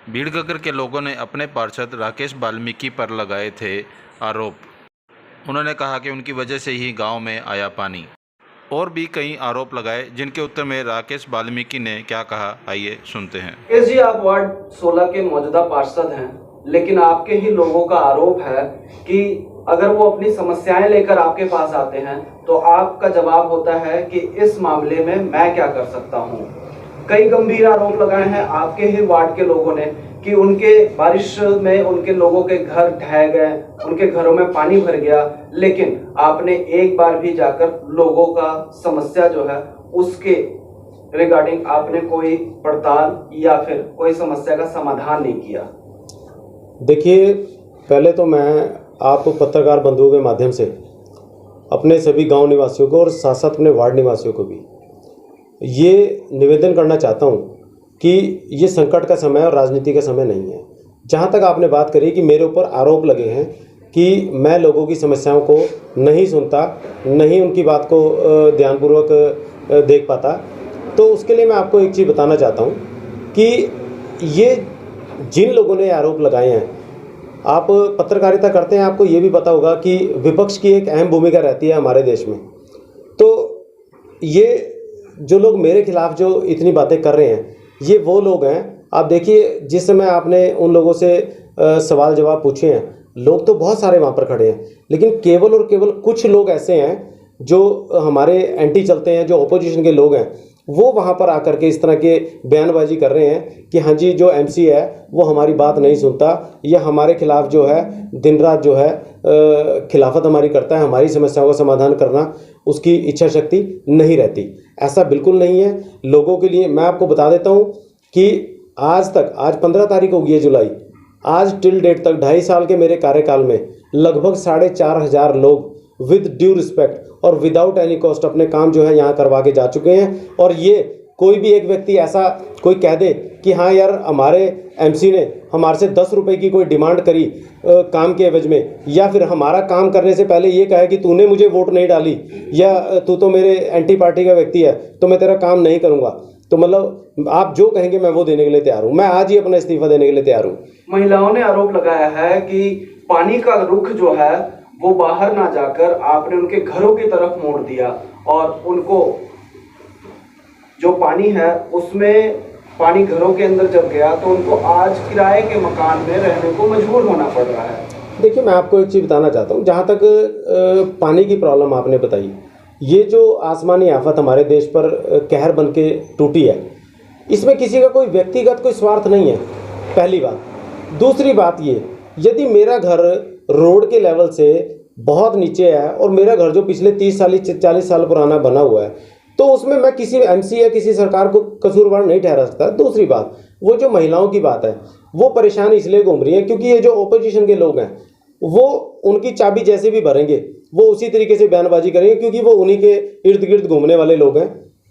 भीड़गगर के लोगों ने अपने पार्षद राकेश वाल्मीकि पर लगाए थे आरोप। उन्होंने कहा कि उनकी वजह से ही गांव में आया पानी। और भी कई आरोप लगाए, जिनके उत्तर में राकेश वाल्मीकि ने क्या कहा, आइए सुनते हैं। राकेश जी, आप वार्ड 16 के मौजूदा पार्षद हैं, लेकिन आपके ही लोगों का आरोप है कि अगर वो अपनी समस्याएं लेकर आपके पास आते हैं तो आपका जवाब होता है कि इस मामले में मैं क्या कर सकता हूं। कई गंभीर आरोप लगाए हैं आपके ही वार्ड के लोगों ने कि उनके बारिश में उनके लोगों के घर ढह गए, उनके घरों में पानी भर गया, लेकिन आपने एक बार भी जाकर लोगों का समस्या जो है उसके रिगार्डिंग आपने कोई पड़ताल या फिर कोई समस्या का समाधान नहीं किया। देखिए, पहले तो मैं आपको पत्रकार बंधुओं के माध्यम से अपने सभी गांव निवासियों को और साथ साथ अपने वार्ड निवासियों को भी ये निवेदन करना चाहता हूं कि ये संकट का समय और राजनीति का समय नहीं है। जहां तक आपने बात करी कि मेरे ऊपर आरोप लगे हैं कि मैं लोगों की समस्याओं को नहीं सुनता, नहीं उनकी बात को ध्यानपूर्वक देख पाता, तो उसके लिए मैं आपको एक चीज़ बताना चाहता हूं कि ये जिन लोगों ने आरोप लगाए हैं, आप पत्रकारिता करते हैं, आपको ये भी पता होगा कि विपक्ष की एक अहम भूमिका रहती है हमारे देश में। तो ये जो लोग मेरे खिलाफ जो इतनी बातें कर रहे हैं, ये वो लोग हैं। आप देखिए, जिस समय आपने उन लोगों से सवाल जवाब पूछे हैं, लोग तो बहुत सारे वहाँ पर खड़े हैं, लेकिन केवल और केवल कुछ लोग ऐसे हैं जो हमारे एंटी चलते हैं, जो ऑपोजिशन के लोग हैं, वो वहाँ पर आकर के इस तरह के बयानबाजी कर रहे हैं कि हाँ जी, जो एमसी है वो हमारी बात नहीं सुनता या हमारे खिलाफ जो है दिन रात जो है खिलाफत हमारी करता है, हमारी समस्याओं का समाधान करना उसकी इच्छा शक्ति नहीं रहती। ऐसा बिल्कुल नहीं है। लोगों के लिए मैं आपको बता देता हूँ कि आज 15 तारीख हो गई है जुलाई, आज टिल डेट तक 2.5 साल के मेरे कार्यकाल में लगभग 4,500 लोग विद ड्यू रिस्पेक्ट और विदाउट एनी कॉस्ट अपने काम जो है यहाँ करवा के जा चुके हैं। और ये कोई भी एक व्यक्ति ऐसा कोई कह दे कि हाँ यार, हमारे एमसी ने हमारे से 10 रुपए की कोई डिमांड करी काम के एवज में, या फिर हमारा काम करने से पहले ये कहे कि तूने मुझे वोट नहीं डाली या तू तो मेरे एंटी पार्टी का व्यक्ति है तो मैं तेरा काम नहीं करूँगा, तो मतलब आप जो कहेंगे मैं वो देने के लिए तैयार हूँ। मैं आज ही अपना इस्तीफा देने के लिए तैयार हूँ। महिलाओं ने आरोप लगाया है कि पानी का रुख जो है वो बाहर ना जाकर आपने उनके घरों की तरफ मोड़ दिया और उनको जो पानी है उसमें पानी घरों के अंदर जब गया तो उनको आज किराए के मकान में रहने को मजबूर होना पड़ रहा है। देखिए, मैं आपको एक चीज़ बताना चाहता हूँ। जहाँ तक पानी की प्रॉब्लम आपने बताई, ये जो आसमानी आफत हमारे देश पर कहर बन के टूटी है, इसमें किसी का कोई व्यक्तिगत कोई स्वार्थ नहीं है, पहली बात। दूसरी बात ये, यदि मेरा घर रोड के लेवल से बहुत नीचे है और मेरा घर जो पिछले 30 साल 40 साल पुराना बना हुआ है, तो उसमें मैं किसी एमसी या किसी सरकार को कसूरवार नहीं ठहरा सकता। दूसरी बात, वो जो महिलाओं की बात है, वो परेशान इसलिए घूम रही है क्योंकि ये जो ओपोजिशन के लोग हैं वो उनकी चाबी जैसे भी भरेंगे वो उसी तरीके से बयानबाजी करेंगे, क्योंकि वो उन्हीं के इर्द गिर्द घूमने वाले लोग हैं।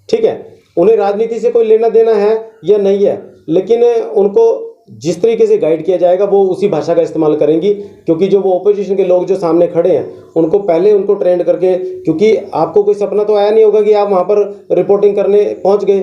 ठीक है, उन्हें राजनीति से कोई लेना देना है या नहीं है, लेकिन उनको जिस तरीके से गाइड किया जाएगा वो उसी भाषा का इस्तेमाल करेंगी, क्योंकि जो वो ओपोजिशन के लोग जो सामने खड़े हैं उनको पहले उनको ट्रेंड करके, क्योंकि आपको कोई सपना तो आया नहीं होगा कि आप वहाँ पर रिपोर्टिंग करने पहुँच गए।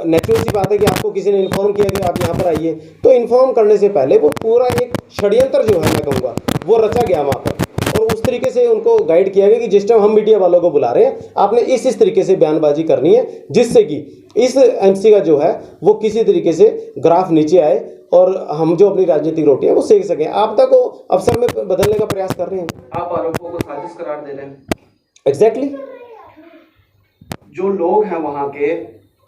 नेचुरल सी बात है कि आपको किसी ने इन्फॉर्म किया कि आप यहाँ पर आइए, तो इन्फॉर्म करने से पहले वो पूरा एक षड्यंत्र जो है मैं कहूँगा वो रचा गया वहाँ पर, और उस तरीके से उनको गाइड किया गया कि जिस टाइम हम मीडिया वालों को बुला रहे हैं आपने इस तरीके से बयानबाजी करनी है, जिससे कि इस एमसी का जो है वो किसी तरीके से ग्राफ नीचे आए और हम जो अपनी राजनीतिक रोटी है वो सेक सकें। आपदा को अवसर में बदलने का प्रयास कर रहे हैं। आप आरोपों को साजिश करार दे रहे हैं। एग्जैक्टली। जो लोग हैं वहाँ के,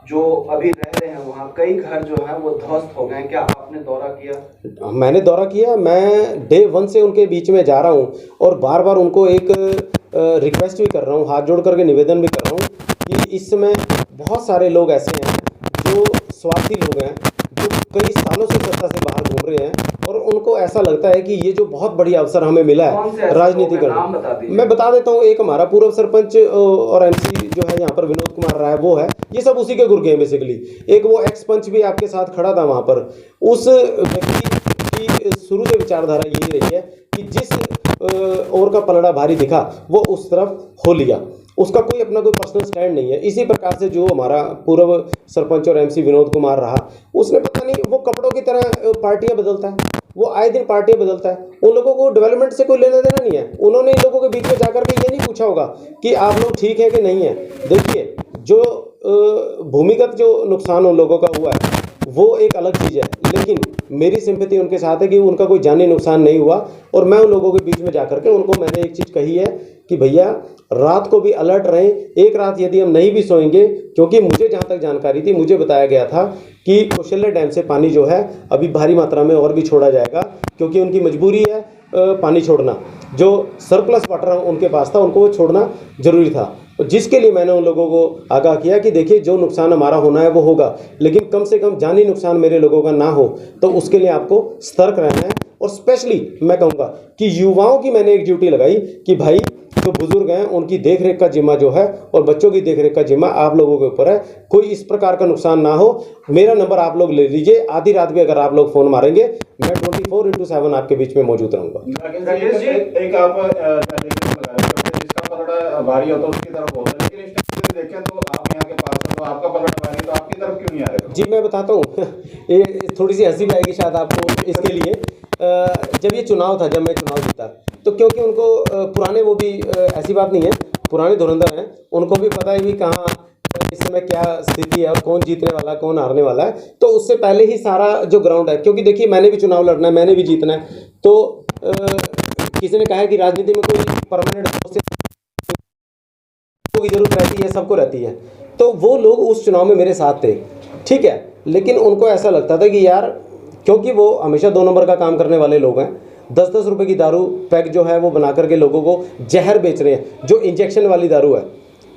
जो अभी रह रहे हैं वहाँ, कई घर जो है वो ध्वस्त हो गए। क्या आपने दौरा किया? मैंने दौरा किया। मैं डे 1 से उनके बीच में जा रहा हूँ और बार बार उनको एक रिक्वेस्ट भी कर रहा हूँ, हाथ जोड़ करके निवेदन भी कर रहा हूँ कि इस समय बहुत सारे लोग ऐसे हैं जो स्वार्थी लोग हैं, जो कई सालों से सत्ता से बाहर घूम रहे हैं और उनको ऐसा लगता है कि ये जो बहुत बढ़िया अवसर हमें मिला है राजनीति करना। मैं बता देता हूँ, एक हमारा पूर्व सरपंच और एमसी जो है यहाँ पर विनोद कुमार राय, वो है, ये सब उसी के गुर्गे हैं बेसिकली। एक वो एक्स पंच भी आपके साथ खड़ा था वहाँ पर। उस व्यक्ति की शुरू से विचारधारा यही रही है कि जिस ओर का पलड़ा भारी दिखा वो उस तरफ हो लिया। उसका कोई अपना कोई पर्सनल स्टैंड नहीं है। इसी प्रकार से जो हमारा पूर्व सरपंच और एमसी विनोद कुमार रहा, उसने पता नहीं वो कपड़ों की तरह पार्टियां बदलता है, वो आए दिन पार्टियां बदलता है। उन लोगों को डेवलपमेंट से कोई लेना देना नहीं है। उन्होंने इन लोगों के बीच में जाकर के ये नहीं पूछा होगा कि आप लोग ठीक है कि नहीं है। देखिए, जो भूमिगत जो नुकसान उन लोगों का हुआ है वो एक अलग चीज़ है, लेकिन मेरी सिंपैथी उनके साथ है कि उनका कोई जानी नुकसान नहीं हुआ। और मैं उन लोगों के बीच में जाकर के उनको मैंने एक चीज़ कही है कि भैया रात को भी अलर्ट रहें। एक रात यदि हम नहीं भी सोएंगे, क्योंकि मुझे जहाँ तक जानकारी थी, मुझे बताया गया था कि कौशल्या डैम से पानी जो है अभी भारी मात्रा में और भी छोड़ा जाएगा, क्योंकि उनकी मजबूरी है पानी छोड़ना। जो सरप्लस वाटर उनके पास था उनको वो छोड़ना जरूरी था, जिसके लिए मैंने उन लोगों को आगाह किया कि देखिए जो नुकसान हमारा होना है वो होगा, लेकिन कम से कम जानी नुकसान मेरे लोगों का ना हो। तो उसके लिए आपको सतर्क रहना है। और स्पेशली मैं कहूँगा कि युवाओं की मैंने एक ड्यूटी लगाई कि भाई जो बुजुर्ग हैं उनकी देखरेख का जिम्मा जो है और बच्चों की देखरेख का जिम्मा आप लोगों के ऊपर है। कोई इस प्रकार का नुकसान ना हो। मेरा नंबर आप लोग ले लीजिए, आधी रात भी अगर आप लोग फ़ोन मारेंगे मैं 24/7 आपके बीच में मौजूद रहूँगा। राकेश जी, एक आप जिसका पलड़ा भारी होता है उसकी तरफ होता है, लेकिन इस टाइम से देखें तो आप यहाँ के पास हो, आपका पलड़ा भारी तो आपकी तरफ क्यों नहीं आ रहे? जी मैं बताता हूँ ये थोड़ी सी हंसी भी आएगी शायद आपको इसके लिए। जब ये चुनाव था, जब मैं चुनाव जीता, तो क्योंकि उनको पुराने, वो भी ऐसी बात नहीं है, पुराने धुरंधर हैं, उनको भी पता है भी कहाँ इस समय क्या स्थिति है और कौन जीतने वाला है कौन हारने वाला है। तो उससे पहले ही सारा जो ग्राउंड है, क्योंकि देखिए मैंने भी चुनाव लड़ना है, मैंने भी जीतना है। तो किसी ने कहा है कि राजनीति में कोई परमानेंट की जरूरत रहती है, सबको रहती है। तो वो लोग उस चुनाव में मेरे साथ थे, ठीक है, लेकिन उनको ऐसा लगता था कि यार, क्योंकि वो हमेशा 2 नंबर का काम करने वाले लोग हैं, 10-10 रुपए की दारू पैक जो है वो बना करके लोगों को जहर बेच रहे हैं, जो इंजेक्शन वाली दारू है,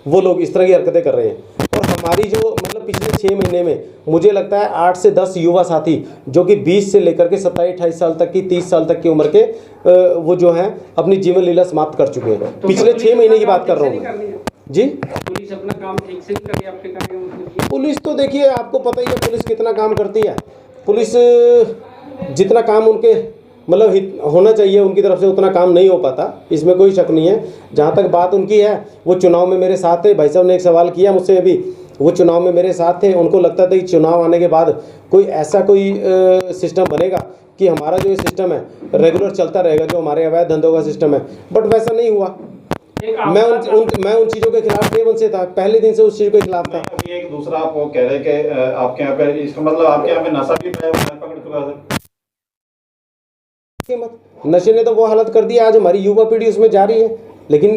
वो लोग इस तरह की हरकतें कर रहे हैं। और हमारी जो मतलब पिछले 6 महीने में मुझे लगता है 8 से 10 युवा साथी जो कि 20 से लेकर के 27-28 साल तक की, 30 साल तक की उम्र के, वो जो है अपनी जीवन लीला समाप्त कर चुके हैं। तो पिछले 6 महीने की बात कर रहा हूँ मैं। जी, पुलिस अपना काम ठीक से नहीं कर रही आपके काम में? पुलिस तो देखिए आपको पता ही है पुलिस कितना काम करती है। पुलिस जितना काम उनके मतलब होना चाहिए उनकी तरफ से उतना काम नहीं हो पाता, इसमें कोई शक नहीं है। जहाँ तक बात उनकी है, वो चुनाव में मेरे साथ थे। भाई साहब ने एक सवाल किया मुझसे अभी, वो चुनाव में मेरे साथ थे। उनको लगता था कि चुनाव आने के बाद कोई ऐसा कोई सिस्टम बनेगा कि हमारा जो ये सिस्टम है रेगुलर चलता रहेगा, जो हमारे अवैध धंधों का सिस्टम है, बट वैसा नहीं हुआ। मैं उन चीज़ों के खिलाफ डे वन से था, पहले दिन से उस चीज़ के खिलाफ था। अभी एक दूसरा आप वो कह रहे कि आपके यहाँ पे, इसका मतलब आपके यहाँ पे नशा भी पकड़ चुका है? नशे ने तो वो हालत कर दी, आज हमारी युवा पीढ़ी उसमें जा रही है। लेकिन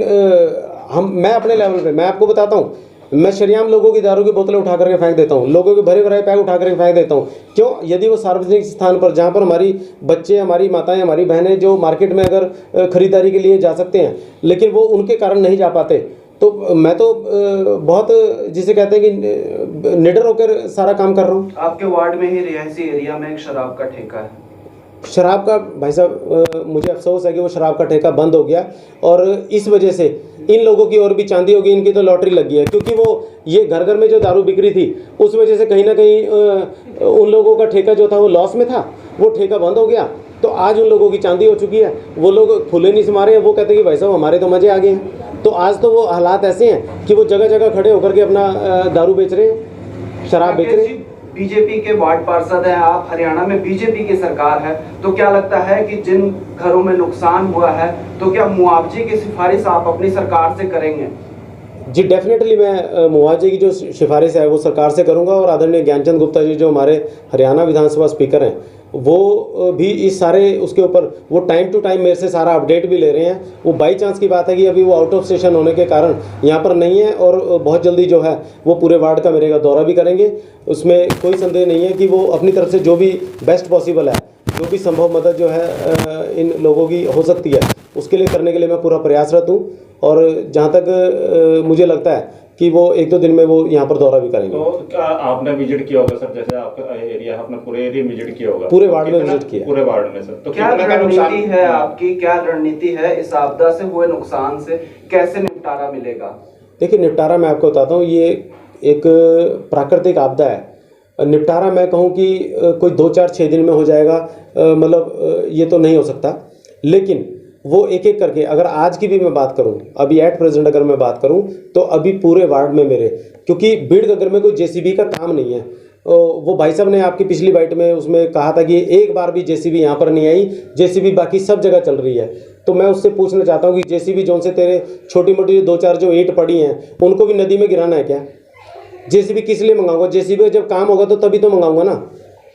मैं अपने लेवल पे मैं आपको बताता हूँ, मैं शरेआम लोगों की दारू की बोतलें उठा करके फेंक देता हूँ, लोगों के भरे भरे पैक उठा करके फेंक देता हूँ। क्यों? यदि वो सार्वजनिक स्थान पर, जहाँ पर हमारी बच्चे, हमारी माताएं, हमारी बहनें जो मार्केट में अगर खरीदारी के लिए जा सकते हैं, लेकिन वो उनके कारण नहीं जा पाते, तो मैं तो बहुत, जिसे कहते हैं कि निडर होकर सारा काम कर रहा हूँ। आपके वार्ड में ही रिहायशी एरिया में एक शराब का ठेका है। शराब का, भाई साहब मुझे अफसोस है कि वो शराब का ठेका बंद हो गया, और इस वजह से इन लोगों की और भी चांदी होगी, इनकी तो लॉटरी लग गई है। क्योंकि वो ये घर घर में जो दारू बिक्री थी, उस वजह से कहीं ना कहीं उन लोगों का ठेका जो था वो लॉस में था, वो ठेका बंद हो गया। तो आज उन लोगों की चांदी हो चुकी है, वो लोग खुले नहीं से मारे हैं। वो कहते हैं कि भाई साहब हमारे तो मजे आ गए हैं। तो आज तो वो हालात ऐसे हैं कि वो जगह जगह खड़े होकर के अपना दारू बेच रहे हैं, शराब बेच रहे हैं। बीजेपी के वार्ड पार्षद हैं आप, हरियाणा में बीजेपी की सरकार है, तो क्या लगता है कि जिन घरों में नुकसान हुआ है, तो क्या मुआवजे की सिफारिश आप अपनी सरकार से करेंगे? जी डेफिनेटली मैं मुआवजे की जो सिफारिश है वो सरकार से करूंगा। और आदरणीय ज्ञानचंद गुप्ता जी जो हमारे हरियाणा विधानसभा स्पीकर हैं, वो भी इस सारे उसके ऊपर वो टाइम टू टाइम मेरे से सारा अपडेट भी ले रहे हैं। वो बाई चांस की बात है कि अभी वो आउट ऑफ स्टेशन होने के कारण यहाँ पर नहीं है, और बहुत जल्दी जो है वो पूरे वार्ड का मेरे का दौरा भी करेंगे। उसमें कोई संदेह नहीं है कि वो अपनी तरफ से जो भी बेस्ट पॉसिबल है, जो भी संभव मदद जो है इन लोगों की हो सकती है, उसके लिए करने के लिए मैं पूरा प्रयासरत हूँ। और जहाँ तक मुझे लगता है कि वो 1-2 दिन में वो यहाँ पर दौरा भी करेंगे। तो क्या आपने विजिट किया होगा सर, जैसे आपका एरिया, आपने पूरे एरिया विजिट किया होगा? पूरे वार्ड में विजिट किया। पूरे वार्ड में सर, तो क्या रणनीति है आपकी, क्या रणनीति है इस आपदा से हुए नुकसान से कैसे निपटारा मिलेगा? देखिए निपटारा मैं आपको बताता हूँ, ये एक प्राकृतिक आपदा है। निपटारा मैं कहूँ कि कोई 2-4-6 दिन में हो जाएगा, मतलब ये तो नहीं हो सकता। लेकिन वो एक एक करके, अगर आज की भी मैं बात करूं, अभी एट प्रेजेंट अगर मैं बात करूं, तो अभी पूरे वार्ड में मेरे, क्योंकि भीड़ गग्गर में कोई जेसीबी का काम नहीं है। वो भाई साहब ने आपकी पिछली बाइट में उसमें कहा था कि एक बार भी जेसीबी यहाँ पर नहीं आई, जेसीबी बाकी सब जगह चल रही है। तो मैं उससे पूछना चाहता हूँ कि जेसीबी जोन से तेरे छोटी मोटी 2-4 जो ईंट पड़ी हैं उनको भी नदी में गिराना है क्या? जेसीबी किस लिए मंगाऊंगा? जेसीबी जब काम होगा तो तभी तो मंगाऊंगा ना।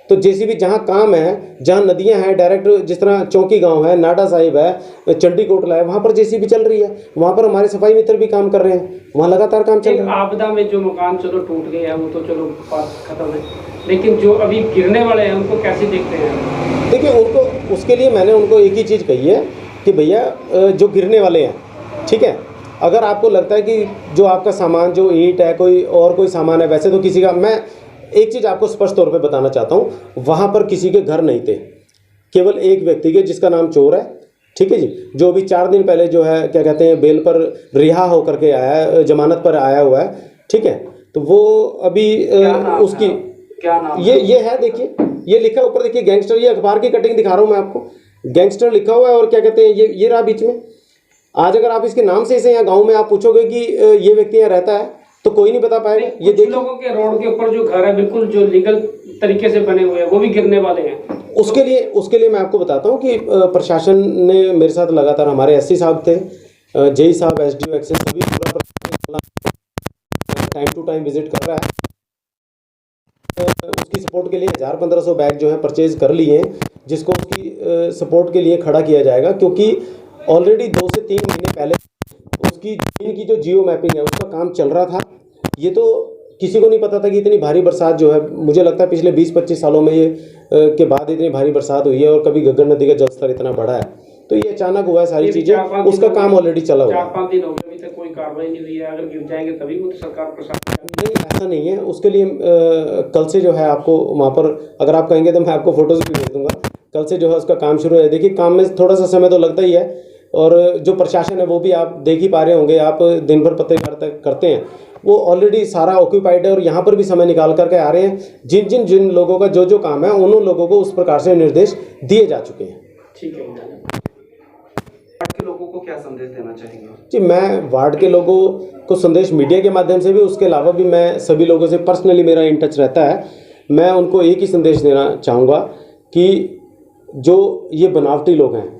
तो जेसीबी जहाँ काम है, जहाँ नदियाँ हैं, डायरेक्ट जिस तरह चौकी गांव है, नाडा साहिब है, चंडी कोटला है, वहाँ पर जेसीबी चल रही है। वहाँ पर हमारे सफाई मित्र भी काम कर रहे हैं, वहाँ लगातार काम चल रहा है। आपदा में जो मकान चलो टूट गए हैं वो तो चलो बात खत्म है, लेकिन जो अभी गिरने वाले हैं उनको कैसे देखते हैं? देखिए, उनको, उसके लिए मैंने उनको एक ही चीज़ कही है कि भैया जो गिरने वाले हैं, ठीक है, अगर आपको लगता है कि जो आपका सामान, जो ईंट है, कोई और कोई सामान है, वैसे तो किसी का, मैं एक चीज़ आपको स्पष्ट तौर पे बताना चाहता हूँ, वहाँ पर किसी के घर नहीं थे, केवल एक व्यक्ति के, जिसका नाम चोर है, ठीक है जी, जो अभी 4 दिन पहले जो है क्या कहते हैं बेल पर रिहा होकर के आया है, जमानत पर आया हुआ है, ठीक है। तो वो अभी उसकी क्या नाम ये है, देखिए ये लिखा ऊपर, देखिए गैंगस्टर, ये अखबार की कटिंग दिखा रहा हूँ मैं आपको, गैंगस्टर लिखा हुआ है, और क्या कहते हैं ये रहा बीच में। आज अगर आप इसके नाम से इसे यहाँ गाँव में आप पूछोगे कि ये व्यक्ति यहाँ रहता है तो कोई नहीं बता पाएगा। ये देखिए, लोगों के रोड के ऊपर जो घर है बिल्कुल जो लीगल तरीके से बने हुए हैं वो भी गिरने वाले हैं। उसके लिए मैं आपको बताता हूँ कि प्रशासन ने मेरे साथ लगातार, हमारे एससी साहब थे, जेई साहब, एसडीओ एक्सेस, सभी पूरा टाइम टू टाइम विजिट कर रहा है। उसकी सपोर्ट के लिए 1000-1500 बैग जो है परचेज कर लिए हैं, जिसको उसकी सपोर्ट के लिए खड़ा किया जाएगा, क्योंकि ऑलरेडी 2 से 3 महीने पहले उसकी जमीन की जो जियो मैपिंग है उसका काम चल रहा था। ये तो किसी को नहीं पता था कि इतनी भारी बरसात जो है, मुझे लगता है पिछले 20-25 सालों में ये के बाद इतनी भारी बरसात हुई है, और कभी घग्गर नदी का जलस्तर इतना बढ़ा है, तो ये अचानक हुआ है सारी चीज़ें, उसका काम ऑलरेडी चला हुआ है। 4-5 दिन हो गए अभी तक कोई कार्रवाई नहीं हुई है, अगर गिर जाएंगे तभी वो तो सरकार प्रशासन। नहीं, ऐसा नहीं है। उसके लिए कल से जो है आपको वहाँ पर, अगर आप कहेंगे तो मैं आपको फोटोज भी भेज दूंगा, कल से जो है उसका काम शुरू है। देखिए, काम में थोड़ा सा समय तो लगता ही है, और जो प्रशासन है वो भी आप देख ही पा रहे होंगे, आप दिन भर पत्रकारिता करते हैं, वो ऑलरेडी सारा ऑक्यूपाइड है, और यहाँ पर भी समय निकाल करके आ रहे हैं। जिन लोगों का जो काम है, उन लोगों को उस प्रकार से निर्देश दिए जा चुके हैं। ठीक है, वार्ड के लोगों को क्या संदेश देना चाहेंगे? जी, मैं वार्ड के लोगों को संदेश मीडिया के माध्यम से भी, उसके अलावा भी मैं सभी लोगों से पर्सनली मेरा इन टच रहता है, मैं उनको एक ही संदेश देना चाहूँगा कि जो ये बनावटी लोग हैं,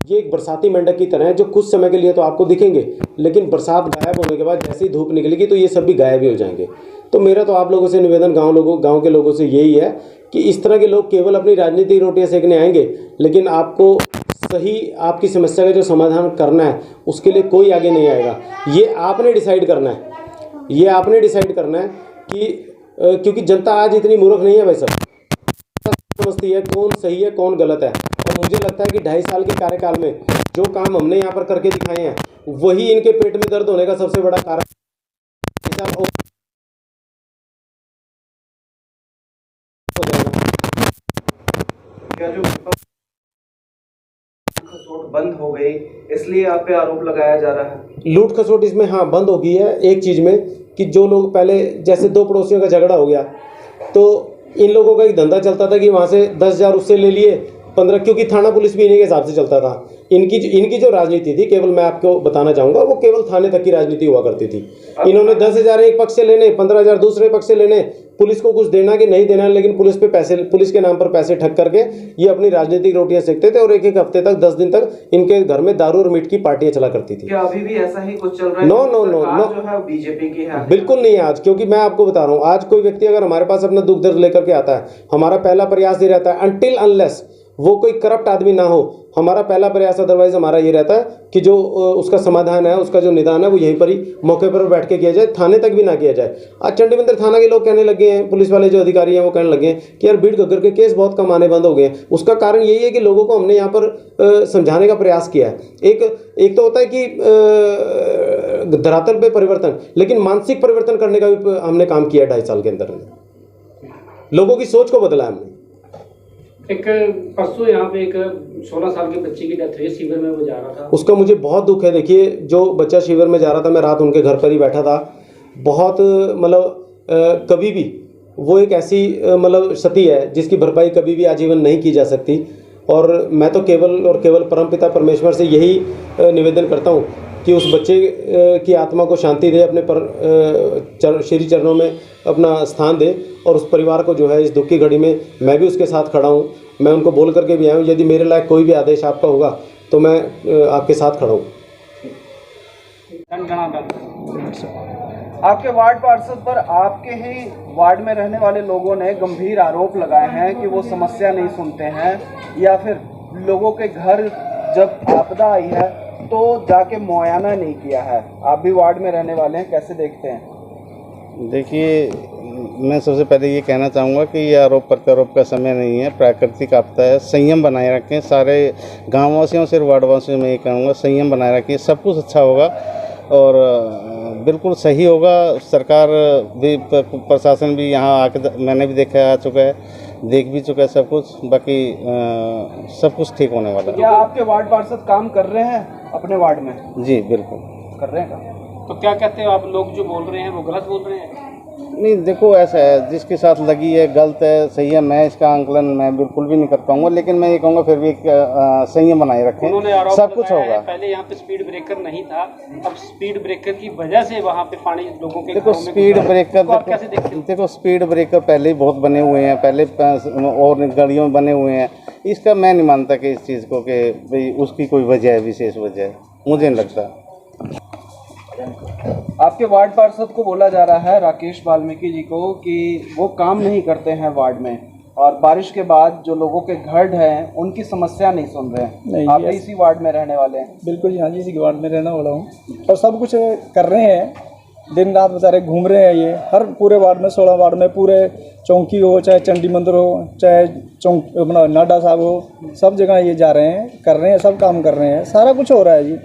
ये एक बरसाती मेंढक की तरह है, जो कुछ समय के लिए तो आपको दिखेंगे, लेकिन बरसात गायब होने के बाद जैसे ही धूप निकलेगी तो ये सब भी गायब ही हो जाएंगे। तो मेरा तो आप लोगों से निवेदन, गांव के लोगों से यही है कि इस तरह के लोग केवल अपनी राजनीतिक रोटियां सेकने आएंगे, लेकिन आपको सही आपकी समस्या का जो समाधान करना है उसके लिए कोई आगे नहीं आएगा। ये आपने डिसाइड करना है, ये आपने डिसाइड करना है कि क्योंकि जनता आज इतनी मूर्ख नहीं है भाई साहब, समझती है कौन सही है कौन गलत है। और मुझे लगता है कि 2.5 साल के कार्यकाल में जो काम हमने यहाँ पर करके दिखाए हैं, वही इनके पेट में दर्द होने का सबसे बड़ा कारण। क्या जो खसोट बंद हो गई इसलिए आप पे आरोप लगाया जा रहा है? लूट खसोट इसमें हाँ बंद हो गई है एक चीज़ में, कि जो लोग पहले, जैसे 2 पड़ोसियों का झगड़ा हो गया, तो इन लोगों का एक धंधा चलता था कि वहाँ से 10,000 उससे ले लिए, 15, क्योंकि थाना पुलिस भी इन्हीं के हिसाब से चलता था। इनकी जो राजनीति थी, केवल मैं आपको बताना चाहूँगा, वो केवल थाने तक की राजनीति हुआ करती थी। इन्होंने 10,000 एक पक्ष से लेने, 15,000 दूसरे पक्ष से लेने, पुलिस को कुछ देना कि नहीं देना, लेकिन पुलिस के नाम पर पैसे ठग करके ये अपनी राजनीतिक रोटियां सेकते थे, और एक हफ्ते तक, 10 दिन तक इनके घर में दारू और मीट की पार्टियां चला करती थी। क्या अभी भी ऐसा ही कुछ चल रहा है? नो, जो है बीजेपी की है? बिल्कुल नहीं है आज, क्योंकि मैं आपको बता रहा हूँ, आज कोई व्यक्ति अगर हमारे पास अपना दुख दर्द लेकर के आता है, हमारा पहला प्रयास ये रहता है, अनटिल अनलेस वो कोई करप्ट आदमी ना हो, हमारा पहला प्रयास, अदरवाइज हमारा ये रहता है कि जो उसका समाधान है, उसका जो निदान है, वो यहीं पर ही मौके पर बैठ के किया जाए, थाने तक भी ना किया जाए। आज चंडी मंदिर थाना के लोग कहने लगे हैं, पुलिस वाले जो अधिकारी हैं वो कहने लगे हैं कि यार भीड़ घग्गर के केस बहुत कम आने बंद हो गए हैं। उसका कारण यही है कि लोगों को हमने यहाँ पर समझाने का प्रयास किया है। एक तो होता है कि धरातल पे परिवर्तन, लेकिन मानसिक परिवर्तन करने का भी हमने काम किया 2.5 साल के अंदर। लोगों की सोच को बदला हमने। एक परसों यहाँ पे एक 16 साल के बच्चे की डेथ हुई, शिविर में वो जा रहा था, उसका मुझे बहुत दुख है। देखिए, जो बच्चा शिविर में जा रहा था, मैं रात उनके घर पर ही बैठा था। बहुत मतलब कभी भी वो एक ऐसी मतलब क्षति है जिसकी भरपाई कभी भी आजीवन नहीं की जा सकती। और मैं तो केवल और केवल परमपिता परमेश्वर से यही निवेदन करता हूँ कि उस बच्चे की आत्मा को शांति दे, अपने श्री चरणों में अपना स्थान दे, और उस परिवार को जो है इस दुख की घड़ी में मैं भी उसके साथ खड़ा हूँ। मैं उनको बोल करके भी आया हूँ, यदि मेरे लायक कोई भी आदेश आपका होगा तो मैं आपके साथ खड़ा हूँ। आपके वार्ड पार्षद पर आपके ही वार्ड में रहने वाले लोगों ने गंभीर आरोप लगाए हैं कि वो समस्या नहीं सुनते हैं, या फिर लोगों के घर जब आपदा आई है तो जाके मुआयना नहीं किया है। आप भी वार्ड में रहने वाले हैं, कैसे देखते हैं? देखिए, मैं सबसे पहले ये कहना चाहूँगा कि ये आरोप प्रत्यारोप का समय नहीं है, प्राकृतिक आपदा है। संयम बनाए रखें, सारे गाँववासियों से वार्डवासियों में ये कहूँगा, संयम बनाए रखें, सब कुछ अच्छा होगा और बिल्कुल सही होगा। सरकार भी, प्रशासन भी यहाँ आके मैंने भी देखा आ चुका है, देख भी चुका है सब कुछ, बाकी सब कुछ ठीक होने वाला है। क्या आपके वार्ड पार्षद काम कर रहे हैं अपने वार्ड में? जी बिल्कुल कर रहे हैं काम। तो क्या कहते हो आप, लोग जो बोल रहे हैं वो गलत बोल रहे हैं? नहीं, देखो ऐसा है, जिसके साथ लगी है गलत है सही है, मैं इसका आंकलन मैं बिल्कुल भी नहीं कर पाऊंगा, लेकिन मैं ये कहूँगा फिर भी संयम बनाए रखें, सब कुछ होगा। पहले यहाँ पे स्पीड ब्रेकर नहीं था, अब स्पीड ब्रेकर की वजह से वहाँ पे पानी लोगों के देखो स्पीड ब्रेकर, देखो स्पीड ब्रेकर पहले ही बहुत बने हुए हैं, पहले और गलियों में बने हुए हैं। इसका मैं नहीं मानता कि इस चीज़ को कि भाई उसकी कोई वजह है, विशेष वजह है, मुझे नहीं लगता। आपके वार्ड पार्षद को बोला जा रहा है, राकेश वाल्मीकि जी को, कि वो काम नहीं करते हैं वार्ड में, और बारिश के बाद जो लोगों के घर हैं उनकी समस्या नहीं सुन रहे हैं। आप भी इसी वार्ड में रहने वाले हैं? बिल्कुल, यहाँ जी इसी वार्ड में रहने वाला हूँ, और सब कुछ कर रहे हैं, दिन रात बेचारे घूम रहे हैं। ये हर पूरे वार्ड में, 16 वार्ड में, पूरे चौकी हो, चाहे चंडी मंदिर हो, चाहे अपना नाडा साहब हो, सब जगह ये जा रहे हैं, कर रहे हैं, सब काम कर रहे हैं, सारा कुछ हो रहा है जी।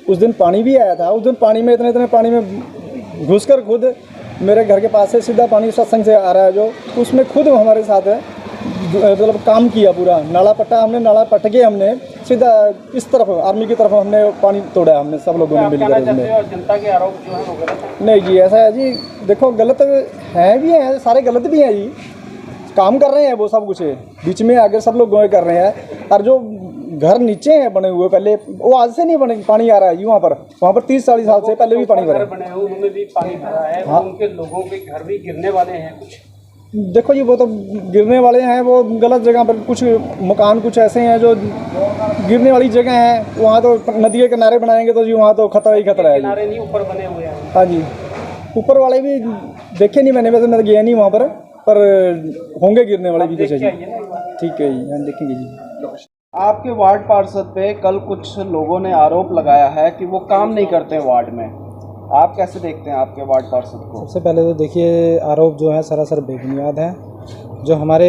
उस दिन पानी भी आया था, उस दिन पानी में इतने पानी में घुसकर खुद मेरे घर के पास से सीधा पानी सत्संग से आ रहा है, जो उसमें खुद हमारे साथ है, मतलब काम किया पूरा। नाला पट्टा हमने, नाला पट के हमने सीधा इस तरफ आर्मी की तरफ हमने पानी तोड़ा, हमने सब लोगों ने मिलकर। जनता के आरोप जो है वो गलत है? नहीं जी, ऐसा है जी, देखो गलत है भी हैं, सारे गलत भी हैं जी, काम कर रहे हैं वो सब कुछ, बीच में आगे सब लोग गोए कर रहे हैं। और जो घर नीचे हैं बने हुए, पहले वो आज से नहीं बने, पानी आ रहा है जी वहाँ पर 30-40 साल से पहले भी पानी भरा बने हुए, उन्होंने भी पानी भरा है। हाँ। उनके लोगों के घर भी गिरने वाले हैं कुछ। देखो जी, वो तो गिरने वाले हैं, वो गलत जगह पर, कुछ मकान कुछ ऐसे हैं जो गिरने वाली जगह हैं, वहाँ तो नदी के किनारे बनाएंगे तो जी वहाँ तो खतरा ही खतरा है जी। किनारे नहीं, ऊपर बने हुए हैं। हाँ जी, ऊपर वाले भी देखे नहीं मैंने, वैसे मैं गया नहीं वहाँ पर होंगे गिरने वाले भी कुछ है जी। ठीक है जी, हम देखेंगे जी। आपके वार्ड पार्षद पे कल कुछ लोगों ने आरोप लगाया है कि वो काम नहीं करते हैं वार्ड में। आप कैसे देखते हैं आपके वार्ड पार्षद को? सबसे पहले तो देखिए, आरोप जो है सरासर बेबुनियाद है। जो हमारे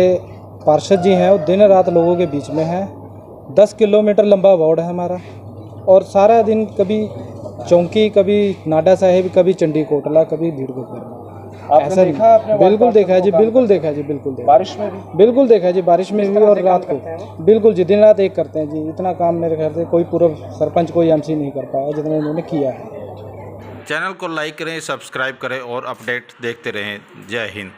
पार्षद जी हैं वो दिन रात लोगों के बीच में हैं। 10 किलोमीटर लंबा वार्ड है हमारा, और सारा दिन कभी चौकी, कभी नाडा साहिब, कभी चंडी कोटला, कभी भीड़ गोपुर। आपने देखा? आपने बिल्कुल देखा है जी, बिल्कुल देखा है जी, बिल्कुल देखा। बारिश में भी? बिल्कुल देखा है जी, बारिश में भी और रात को। बिल्कुल जी, दिन रात एक करते हैं जी। इतना काम मेरे ख्याल से कोई पूर्व सरपंच, कोई एमसी नहीं कर पाया जितना इन्होंने किया है। चैनल को लाइक करें, सब्सक्राइब करें और अपडेट देखते रहें। जय हिंद।